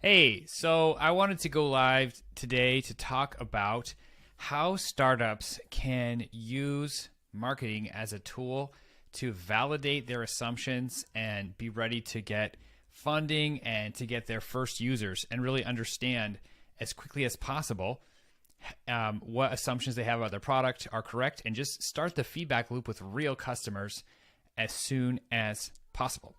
Hey, so I wanted to go live today to talk about how startups can use marketing as a tool to validate their assumptions and be ready to get funding and to get their first users and really understand as quickly as possible what assumptions they have about their product are correct and just start the feedback loop with real customers as soon as possible.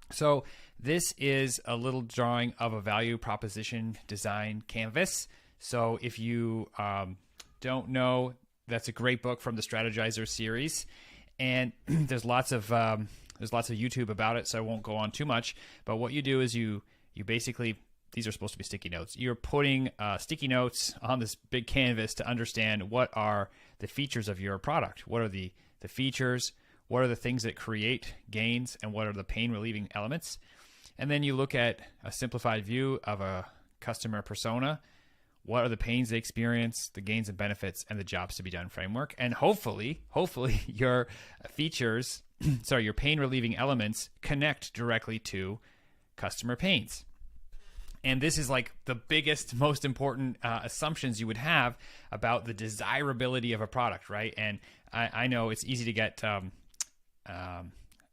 So this is a little drawing of a value proposition design canvas. So if you don't know, that's a great book from the Strategizer series, and there's lots of YouTube about it. So I won't go on too much. But what you do is you basically, these are supposed to be sticky notes. You're putting sticky notes on this big canvas to understand what are the features of your product. What are the features? What are the things that create gains, and what are the pain relieving elements? And then you look at a simplified view of a customer persona. What are the pains they experience, the gains and benefits, and the jobs to be done framework? And hopefully your features, sorry, your pain relieving elements connect directly to customer pains. And this is like the biggest, most important assumptions you would have about the desirability of a product, right? And I know it's easy to get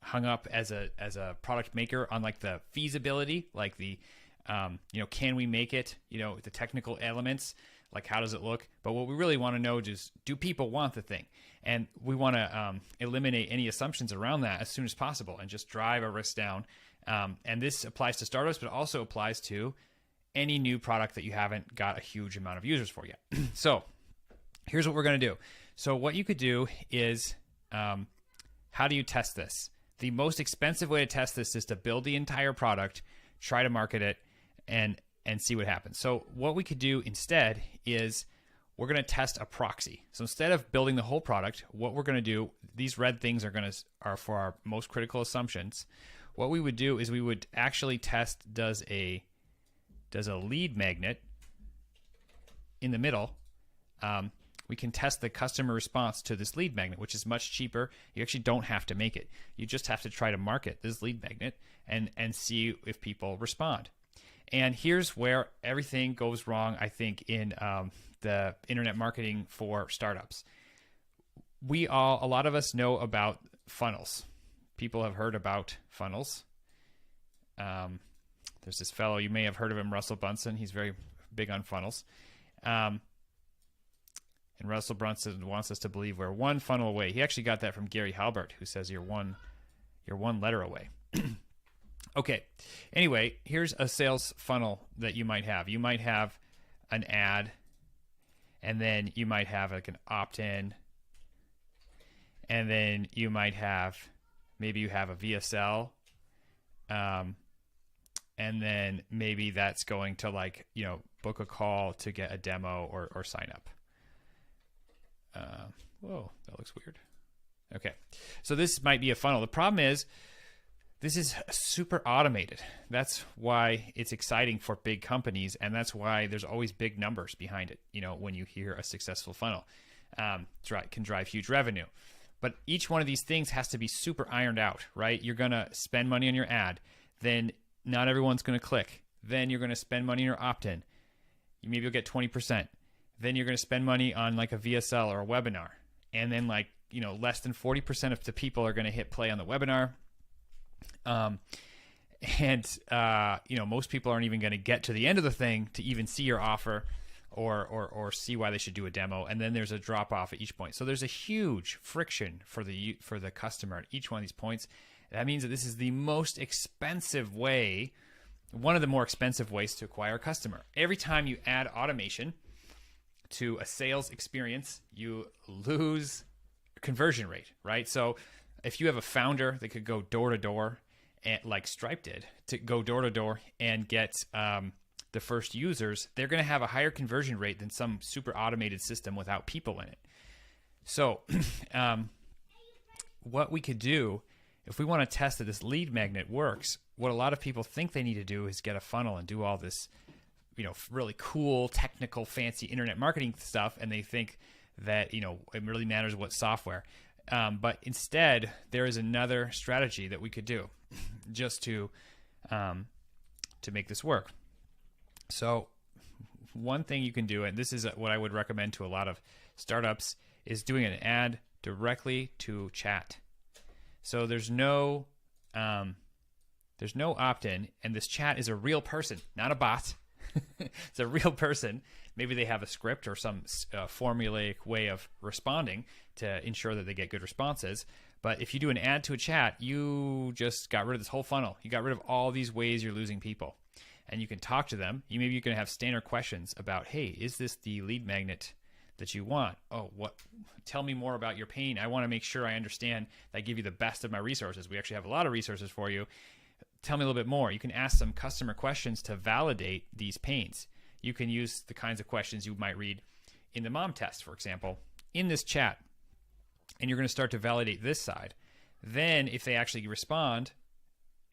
hung up as a product maker on like the feasibility, like the can we make it, the technical elements, like how does it look? But what we really want to know is, do people want the thing? And we want to eliminate any assumptions around that as soon as possible and just drive our risk down. And this applies to startups, but also applies to any new product that you haven't got a huge amount of users for yet. So here's what we're going to do. So what you could do is, how do you test this? The most expensive way to test this is to build the entire product, try to market it, and see what happens. So what we could do instead is we're going to test a proxy. So instead of building the whole product, what we're going to do, these red things are for our most critical assumptions. What we would do is we would actually test, does a lead magnet in the middle, we can test the customer response to this lead magnet, which is much cheaper. You actually don't have to make it. You just have to try to market this lead magnet and see if people respond. And here's where everything goes wrong, I think, in the internet marketing for startups. A lot of us know about funnels. People have heard about funnels. There's this fellow, you may have heard of him, Russell Brunson. He's very big on funnels. And Russell Brunson wants us to believe we're one funnel away. He actually got that from Gary Halbert, who says you're one letter away. Okay. Anyway, here's a sales funnel that you might have. You might have an ad, and then you might have like an opt-in, and then you might have, maybe you have a VSL, and then maybe that's going to book a call to get a demo or sign up. Whoa, that looks weird. Okay, so this might be a funnel. The problem is this is super automated. That's why it's exciting for big companies, and that's why there's always big numbers behind it. When you hear a successful funnel, can drive huge revenue. But each one of these things has to be super ironed out, right? You're gonna spend money on your ad, then not everyone's gonna click. Then you're gonna spend money on your opt-in. Maybe you'll get 20%. Then you're going to spend money on like a VSL or a webinar. And then less than 40% of the people are going to hit play on the webinar. Most people aren't even going to get to the end of the thing to even see your offer or see why they should do a demo. And then there's a drop off at each point. So there's a huge friction for the customer at each one of these points. That means that this is the most expensive way, one of the more expensive ways to acquire a customer. Every time you add automation to a sales experience, you lose conversion rate, right? So if you have a founder that could go door to door, and like Stripe did, to go door to door and get the first users, they're going to have a higher conversion rate than some super automated system without people in it. So what we could do, if we want to test that this lead magnet works, what a lot of people think they need to do is get a funnel and do all this really cool, technical, fancy internet marketing stuff, and they think that, it really matters what software. But instead, there is another strategy that we could do just to make this work. So one thing you can do, and this is what I would recommend to a lot of startups, is doing an ad directly to chat. So there's no opt-in, and this chat is a real person, not a bot. It's a real person. Maybe they have a script or some formulaic way of responding to ensure that they get good responses. But if you do an ad to a chat, you just got rid of this whole funnel. You got rid of all these ways you're losing people. And you can talk to them. Maybe you're going to have standard questions about, hey, is this the lead magnet that you want? Oh, what? Tell me more about your pain. I want to make sure I understand that I give you the best of my resources. We actually have a lot of resources for you. Tell me a little bit more. You can ask some customer questions to validate these pains. You can use the kinds of questions you might read in the mom test, for example, in this chat. And you're going to start to validate this side. Then if they actually respond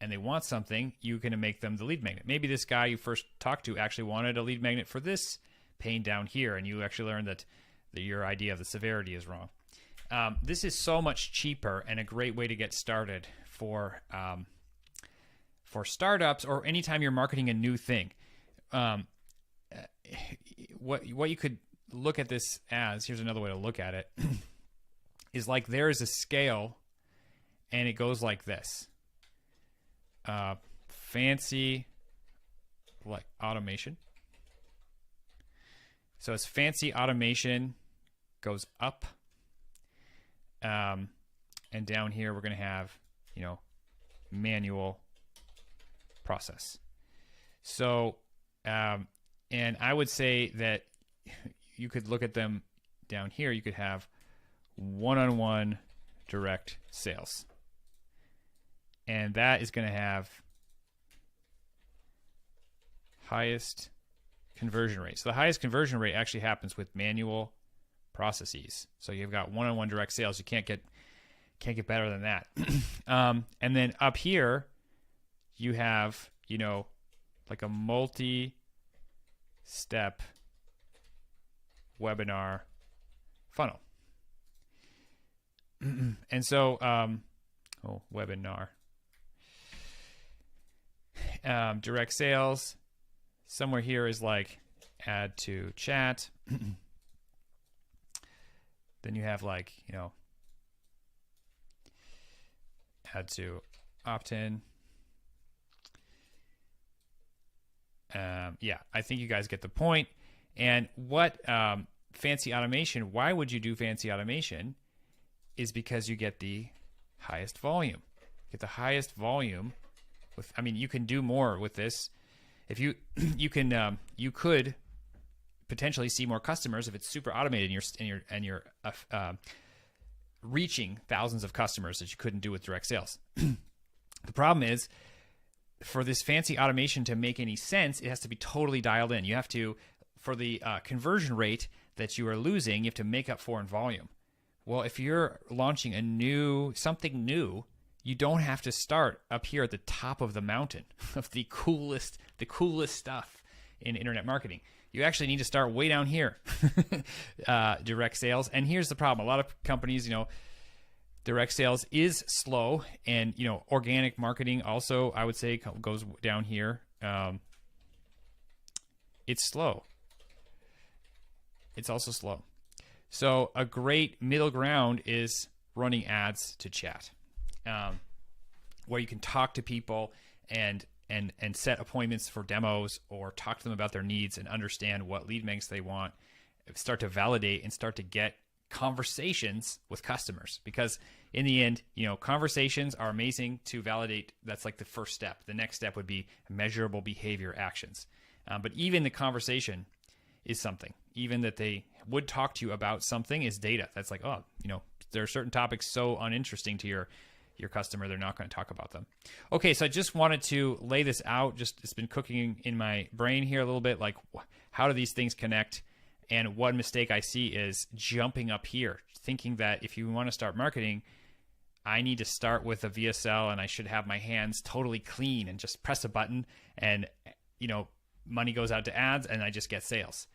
and they want something, you're going to make them the lead magnet. Maybe this guy you first talked to actually wanted a lead magnet for this pain down here, and you actually learned that your idea of the severity is wrong. This is so much cheaper and a great way to get started for startups or anytime you're marketing a new thing. What you could look at this as, here's another way to look at it, is like there is a scale, and it goes like this. Fancy like automation. So as fancy automation goes up, and down here we're going to have, manual process. So, and I would say that you could look at them down here. You could have one-on-one direct sales. And that is going to have highest conversion rate. So the highest conversion rate actually happens with manual processes. So you've got one-on-one direct sales. You can't get better than that. And then up here, you have, like a multi-step webinar funnel. And so, webinar. Direct sales. Somewhere here is like add to chat. Then you have like, add to opt-in. Yeah, I think you guys get the point. And what fancy automation, why would you do fancy automation? Is because you get the highest volume. Get the highest volume with, you can do more with this. If you could potentially see more customers if it's super automated and you're reaching thousands of customers that you couldn't do with direct sales. The problem is, for this fancy automation to make any sense, it has to be totally dialed in. You have to, for the conversion rate that you are losing, you have to make up for in volume. Well, if you're launching something new, you don't have to start up here at the top of the mountain of the coolest stuff in internet marketing. You actually need to start way down here, direct sales. And here's the problem. A lot of companies, direct sales is slow, and, organic marketing also, I would say, goes down here. It's slow. It's also slow. So a great middle ground is running ads to chat, where you can talk to people and set appointments for demos, or talk to them about their needs and understand what lead magnets they want, start to validate and start to get conversations with customers. Because in the end, conversations are amazing to validate. That's like the first step. The next step would be measurable behavior actions. But even the conversation is something. Even that they would talk to you about something is data. That's like, there are certain topics so uninteresting to your customer, they're not going to talk about them. Okay, so I just wanted to lay this out. It's been cooking in my brain here a little bit, like how do these things connect? And one mistake I see is jumping up here, thinking that if you want to start marketing, I need to start with a VSL and I should have my hands totally clean and just press a button and, money goes out to ads and I just get sales.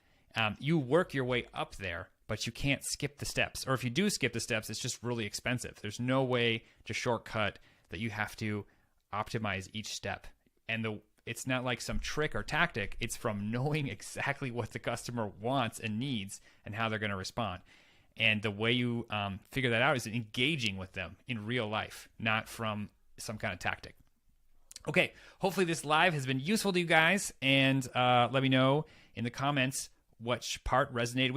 You work your way up there, but you can't skip the steps. Or if you do skip the steps, it's just really expensive. There's no way to shortcut that. You have to optimize each step. And it's not like some trick or tactic. It's from knowing exactly what the customer wants and needs and how they're going to respond. And the way you figure that out is engaging with them in real life, not from some kind of tactic. Okay, hopefully this live has been useful to you guys, and let me know in the comments which part resonated with